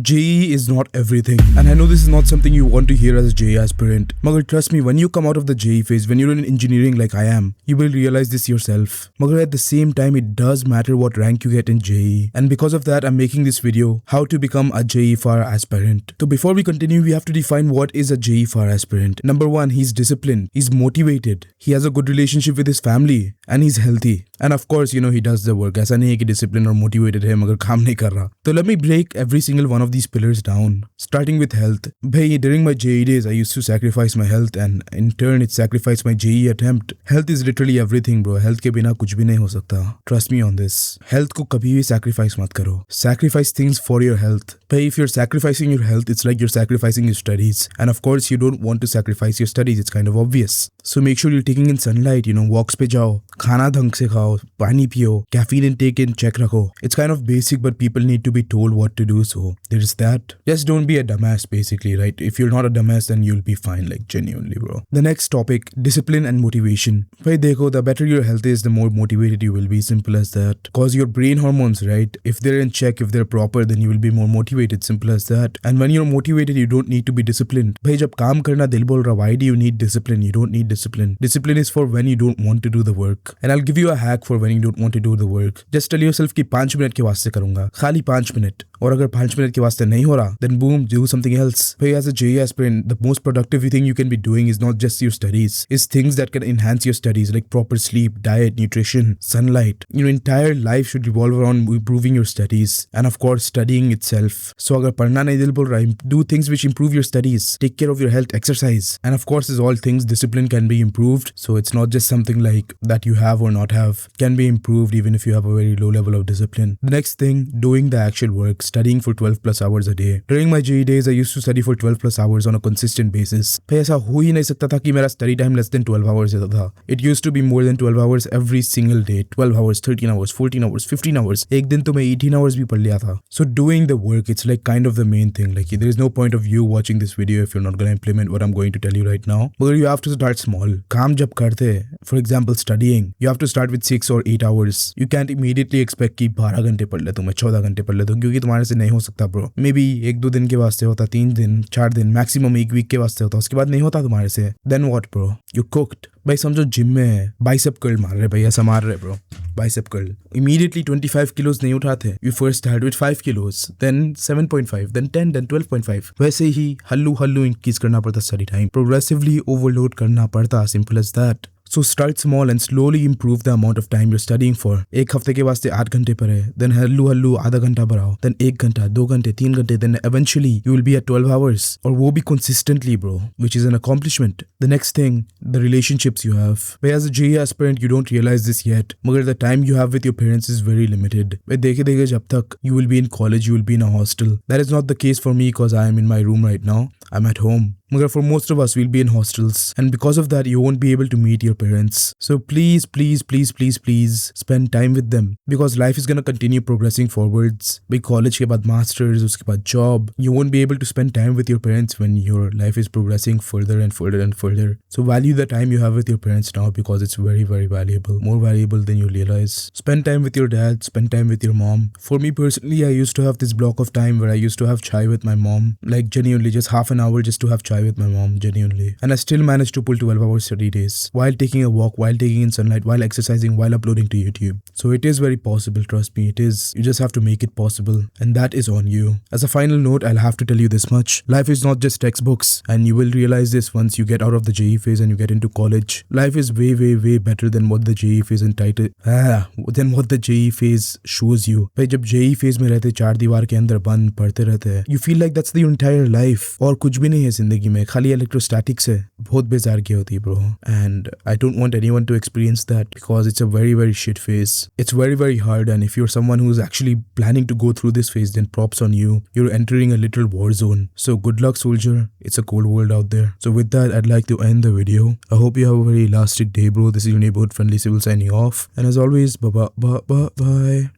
JEE is not everything, and I know this is not something you want to hear as a JEE aspirant. Magar trust me, when you come out of the JEE phase, when you're in engineering like I am, you will realize this yourself. Magar at the same time, it does matter what rank you get in JEE, and because of that, I'm making this video, how to become a JEE Phar aspirant. So before we continue, we have to define what is a JEE Phar aspirant. Number one, he's disciplined, he's motivated, he has a good relationship with his family, and he's healthy. And of course, he does the work. ऐसा नहीं है कि disciplined or motivated है मगर काम नहीं कर रहा. So let me break every single one of these pillars down. Starting with health. Bhai, during my JEE days, I used to sacrifice my health and in turn it sacrificed my JEE attempt. Health is literally everything, bro. Health के बिना कुछ भी नहीं हो सकता. Trust me on this. Health को कभी भी sacrifice मत करो. Sacrifice things for your health. Bhai, if you're sacrificing your health, it's like you're sacrificing your studies. And of course, you don't want to sacrifice your studies. It's kind of obvious. So make sure you're taking in sunlight, walks पे जाओ, खाना ढंग से खाओ, पानी पियो, caffeine intake in check रखो. It's kind of basic, but people need to be told what to do, so there's that. Just don't be a dumbass, basically, right? If you're not a dumbass, then you'll be fine, like genuinely, bro. The next topic, discipline and motivation. Bhai dekho, the better your health is, the more motivated you will be, simple as that. Cause your brain hormones, right? If they're in check, if they're proper, then you will be more motivated, simple as that. And when you're motivated, you don't need to be disciplined. Bhai, jab kaam karna dil bol raha, why do you need discipline? You don't need discipline. Discipline is for when you don't want to do the work. And I'll give you a hack for when you don't want to do the work. Just tell yourself कि 5 minute के वास्ते करूंगा, खाली 5 minute. और अगर 5 minute के वास्ते नहीं हो रहा, then boom, do something else. Hey, as a JEE aspirant, the most productive thing you can be doing is not just your studies. It's things that can enhance your studies, like proper sleep, diet, nutrition, sunlight. Your entire life should revolve around improving your studies. And of course, studying itself. So अगर पढ़ना नहीं दिल बोल रहा, do things which improve your studies. Take care of your health, exercise. And of course, as all things, discipline can be improved. So it's not just something like that you have or not have. Can be improved even if you have a very low level of discipline. The next thing, doing the actual work, studying for 12 plus hours a day. During my JEE days, I used to study for 12 plus hours on a consistent basis. भाई ऐसा हो ही नहीं सकता था कि मेरा study time less than 12 hours था. It used to be more than 12 hours every single day. 12 hours, 13 hours, 14 hours, 15 hours. एक दिन तो मैं 18 hours भी पढ़ लिया था. So doing the work, it's like kind of the main thing. Like there is no point of you watching this video if you're not going to implement what I'm going to tell you right now. But you have to start small. काम जब करते, for example, studying, you have to start with 6 or 8 hours. You can't immediately expect कि 12 घंटे पढ़ लेता हूँ, मैं 14 घंटे पढ़ लेता हूँ, क्योंकि तुम्हारे से नहीं हो सकता ब्रो. Maybe 1-2 दिन के वास्ते होता, 3 दिन, 4 दिन, मैक्सिमम 1 वीक के वास्ते होता, उसके बाद नहीं होता तुम्हारे से. Then what bro? You cooked. भाई समझो जिम में है, बाइसेप कर्ल मार रहे भाई, ऐसा मार रहे bro, bicep curl. Immediately 25 kilos नहीं उठाते. You first start with 5 kilos, then 7.5, then 10, then 12.5. वैसे ही हल्लू इंक्रीज करना पड़ता स्टडी टाइम. Progressively overload करना पड़ता, simple as that. So start small and slowly improve the amount of time you're studying for. एक हफ्ते के वास्ते 8 घंटे पढ़े, then हल्लू आधा घंटा बढ़ाओ, then 1 घंटा, 2 घंटे, 3 घंटे, then eventually you will be at 12 hours. और वो भी consistently bro, which is an accomplishment. The next thing, the relationships you have. But as a JEE aspirant, you don't realize this yet. मगर the time you have with your parents is very limited. But देखे जब तक you will be in college, you will be in a hostel. That is not the case for me because I am in my room right now. I'm at home. Magar for most of us, we'll be in hostels. And because of that, you won't be able to meet your parents. So please spend time with them. Because life is gonna continue progressing forwards. By college के बाद masters, उसके बाद job. You won't be able to spend time with your parents when your life is progressing further and further and further. So value the time you have with your parents now because it's very, very valuable. More valuable than you realize. Spend time with your dad, spend time with your mom. For me personally, I used to have this block of time where I used to have chai with my mom. Like genuinely, just half an hour just to have chai with my mom, genuinely. And I still managed to pull 12-hour study days while taking a walk, while taking in sunlight, while exercising, while uploading to YouTube. So it is very possible, trust me, it is. You just have to make it possible, and that is on you. As a final note, I'll have to tell you this much. Life is not just textbooks, and you will realize this once you get out of the JEE phase and you get into college. Life is way, way, way better than what the JEE phase than what the JEE phase shows you. भाई जब JEE phase में रहते 4 दीवार के अंदर बंद पढ़ते रहते हैं, you feel like that's the entire life. और कुछ भी नहीं है जिंदगी में, खाली electrostatics है. बहुत बेजार की होती है bro. And I don't want anyone to experience that because it's a very, very shit phase. It's very, very hard, and if you're someone who's actually planning to go through this phase, then props on you. You're entering a literal war zone. So good luck, soldier. It's a cold world out there. So with that, I'd like to end the video. I hope you have a very elastic day, bro. This is your neighborhood friendly civil signing off. And as always, bye.